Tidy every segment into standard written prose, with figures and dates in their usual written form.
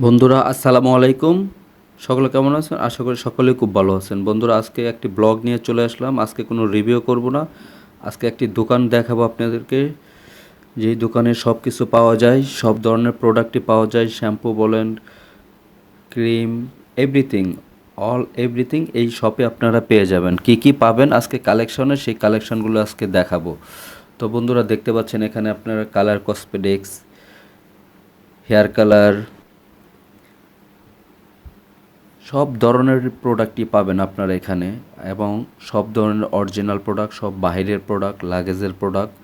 বন্ধুরা আসসালামু আলাইকুম। সকলে কেমন আছেন? আশা করি সকলেই খুব ভালো আছেন। বন্ধুরা আজকে একটি ব্লগ নিয়ে চলে আসলাম। আজকে কোনো রিভিউ করব না, আজকে একটি দোকান দেখাবো আপনাদেরকে, যেই দোকানে সব কিছু পাওয়া যায়, সব ধরনের প্রোডাক্টই পাওয়া যায়। শ্যাম্পু বলেন, ক্রিম, এভরিথিং, অল এভরিথিং এই শপে আপনারা পেয়ে যাবেন। কি কি পাবেন আজকে কালেকশনে, সেই কালেকশনগুলো আজকে দেখাবো। তো বন্ধুরা দেখতে পাচ্ছেন এখানে আপনারা কালার কসমেটিক্স, হেয়ার কালার, সব ধরনের প্রোডাক্টই পাবেন আপনারা এখানে, এবং সব ধরনের অরিজিনাল প্রোডাক্ট, সব বাইরের প্রোডাক্ট, লাগেজের প্রোডাক্ট।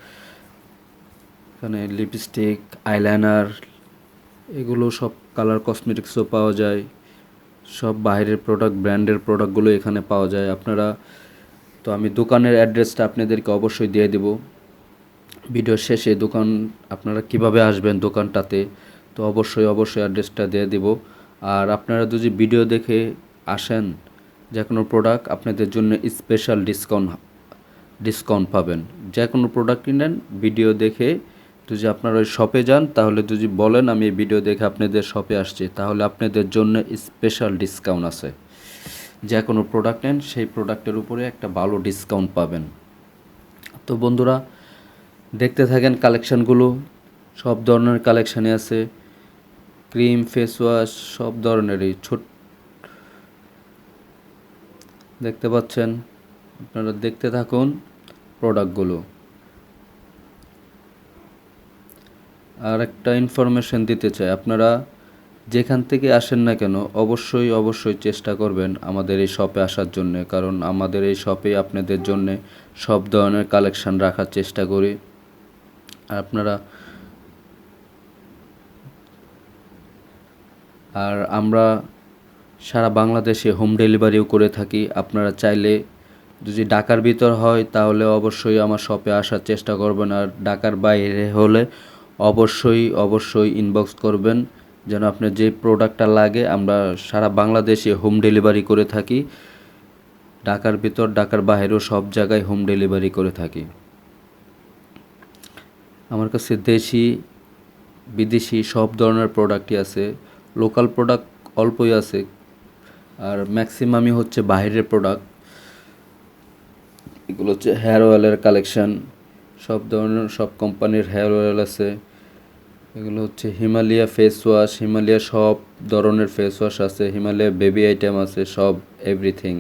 এখানে লিপস্টিক, আইলাইনার, এগুলো সব কালার কসমেটিক্সও পাওয়া যায়। সব বাইরের প্রোডাক্ট, ব্র্যান্ডের প্রোডাক্টগুলো এখানে পাওয়া যায়। আপনারা তো আমি দোকানের অ্যাড্রেসটা আপনাদেরকে অবশ্যই দিয়ে দেব ভিডিও শেষে। দোকান আপনারা কিভাবে আসবেন দোকানটাতে, তো অবশ্যই অ্যাড্রেসটা দিয়ে দেব। আর আপনারা যদি ভিডিও দেখে আসেন যে কোনো প্রোডাক্ট, আপনাদের জন্য স্পেশাল ডিসকাউন্ট পাবেন। যে কোনো প্রোডাক্ট কিনেন ভিডিও দেখে যদি আপনারা ওই শপে যান, তাহলে যদি বলেন আমি এই ভিডিও দেখে আপনাদের শপে আসছি, তাহলে আপনাদের জন্য স্পেশাল ডিসকাউন্ট আছে। যে কোনো প্রোডাক্ট নেন সেই প্রোডাক্টের উপরে একটা ভালো ডিসকাউন্ট পাবেন। তো বন্ধুরা দেখতে থাকেন কালেকশানগুলো, সব ধরনের কালেকশানই আছে। ক্রিম, ফেস ওয়াশ, সব ধরনেরই দেখতে পাচ্ছেন। আপনারা দেখতে থাকুন প্রোডাক্টগুলো। আর একটা ইনফরমেশন দিতে চাই, আপনারা যেখান থেকে আসেন না কেন অবশ্যই চেষ্টা করবেন আমাদের এই শপে আসার জন্য, কারণ আমাদের এই শপে আপনাদের জন্য সব ধরনের কালেকশান রাখার চেষ্টা করি। আর আমরা সারা বাংলাদেশে হোম ডেলিভারিও করে থাকি। আপনারা চাইলে যদি ঢাকার ভিতর হয় তাহলে অবশ্যই আমার শপে আসার চেষ্টা করবেন, আর ঢাকার বাইরে হলে অবশ্যই ইনবক্স করবেন, যেন আপনার যে প্রোডাক্টটা লাগে। আমরা সারা বাংলাদেশে হোম ডেলিভারি করে থাকি, ঢাকার ভিতর, ঢাকার বাইরেও সব জায়গায় হোম ডেলিভারি করে থাকি। আমার কাছে দেশি, বিদেশি সব ধরনের প্রোডাক্টই আছে। লোকাল প্রোডাক্ট অল্পই আছে, আর ম্যাক্সিমামই হচ্ছে বাইরের প্রোডাক্ট। এগুলো হচ্ছে হেয়ার অয়েলের কালেকশান, সব ধরনের সব কোম্পানির হেয়ার অয়েল আছে। এগুলো হচ্ছে হিমালয়া ফেস ওয়াশ, হিমালয়া সব ধরনের ফেস ওয়াশ আছে, হিমালয়া বেবি আইটেম আছে, সব এভরিথিং।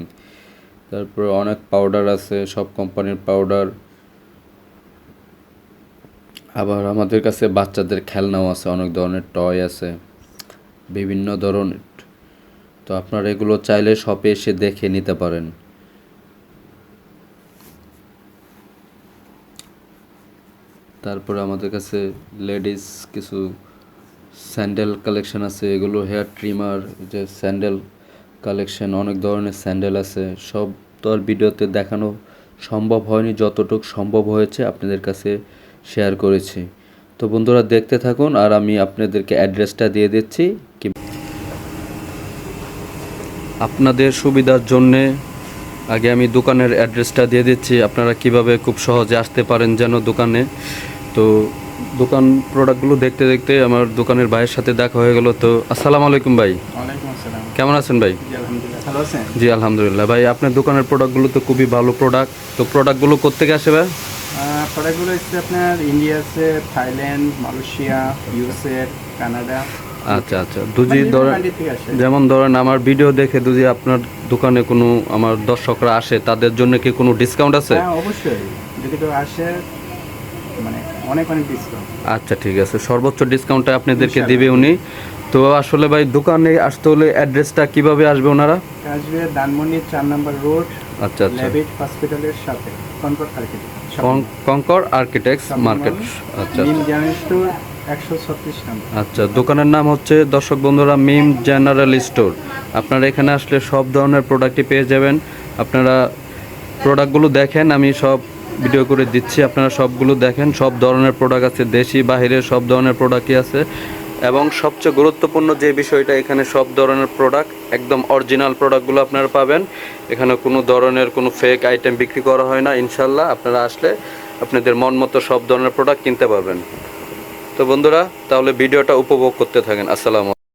তারপর অনেক পাউডার আছে, সব কোম্পানির পাউডার। আবার আমাদের কাছে বাচ্চাদের খেলনাও আছে, অনেক ধরনের টয় আছে, বিভিন্ন ধরনের। তো আপনারা এগুলো চাইলে শপে এসে দেখে নিতে পারেন। তারপরে আমাদের কাছে লেডিস কিছু স্যান্ডেল কালেকশন আছে, এগুলো হেয়ার ট্রিমার, যে স্যান্ডেল কালেকশন, অনেক ধরনের স্যান্ডেল আছে। সব তো আর ভিডিওতে দেখানো সম্ভব হয়নি, যতটুকু সম্ভব হয়েছে আপনাদের কাছে শেয়ার করেছি। তো বন্ধুরা দেখতে থাকুন, আর আমি আপনাদেরকে অ্যাড্রেসটা দিয়ে দিচ্ছি। আপনাদের সুবিধার জন্যে আগে আমি দোকানের অ্যাড্রেসটা দিয়ে দিচ্ছি, আপনারা কিভাবে খুব সহজে আসতে পারেন যেন দোকানে। তো দোকান প্রোডাক্টগুলো দেখতে দেখতে আমার দোকানের ভাইয়ের সাথে দেখা হয়ে গেল। তো আসসালামু আলাইকুম ভাই। ওয়ালাইকুম আসসালাম। কেমন আছেন ভাই? ভালো আছেন? জি আলহামদুলিল্লাহ। ভাই আপনার দোকানের প্রোডাক্টগুলো তো খুবই ভালো প্রোডাক্ট। তো প্রোডাক্টগুলো কোত্থেকে আসে ভাই? প্রোডাক্টগুলো হচ্ছে আপনার ইন্ডিয়া আছে, থাইল্যান্ড, মালয়েশিয়া, ইউএসএ, কানাডা। আচ্ছা, দুজি ধরেন, যেমন ধরেন আমার ভিডিও দেখে যদি আপনার দোকানে কোনো আমার দর্শকরা আসে, তাদের জন্য কি কোনো ডিসকাউন্ট আছে? হ্যাঁ অবশ্যই, যদি কেউ আসে মানে অনেক ডিসকাউন্ট। আচ্ছা ঠিক আছে, সর্বোচ্চ ডিসকাউন্টটা আপনাদেরকে দিবে উনি। তো আসলে ভাই দোকানে আসতে হলে অ্যাড্রেসটা কিভাবে আসবে ওনারা? আসবে ধানমন্ডি 4 নম্বর রোড, আচ্ছা ল্যাবিট হসপিটালের সাথে, কনকর আর্কিটেক্টস মার্কেট। আচ্ছা মিম জেনারেল স্টোর 136 নম্বর। আচ্ছা, দোকানের নাম হচ্ছে, দর্শক বন্ধুরা, মিম জেনারেল স্টোর। আপনারা এখানে আসলে সব ধরনের প্রোডাক্টই পেয়ে যাবেন। আপনারা প্রোডাক্টগুলো দেখেন, আমি সব ভিডিও করে দিচ্ছি, আপনারা সবগুলো দেখেন। সব ধরনের প্রোডাক্ট আছে, দেশি বাহিরের সব ধরনের প্রোডাক্টই আছে। এবং সবচেয়ে গুরুত্বপূর্ণ যে বিষয়টা, এখানে সব ধরনের প্রোডাক্ট, একদম অরিজিনাল প্রোডাক্টগুলো আপনারা পাবেন। এখানে কোনো ধরনের কোনো ফেক আইটেম বিক্রি করা হয় না। ইনশাল্লাহ আপনারা আসলে আপনাদের মন মতো সব ধরনের প্রোডাক্ট কিনতে পারবেন। তো বন্ধুরা তাহলে ভিডিওটা উপভোগ করতে থাকেন। আসসালামু আলাইকুম।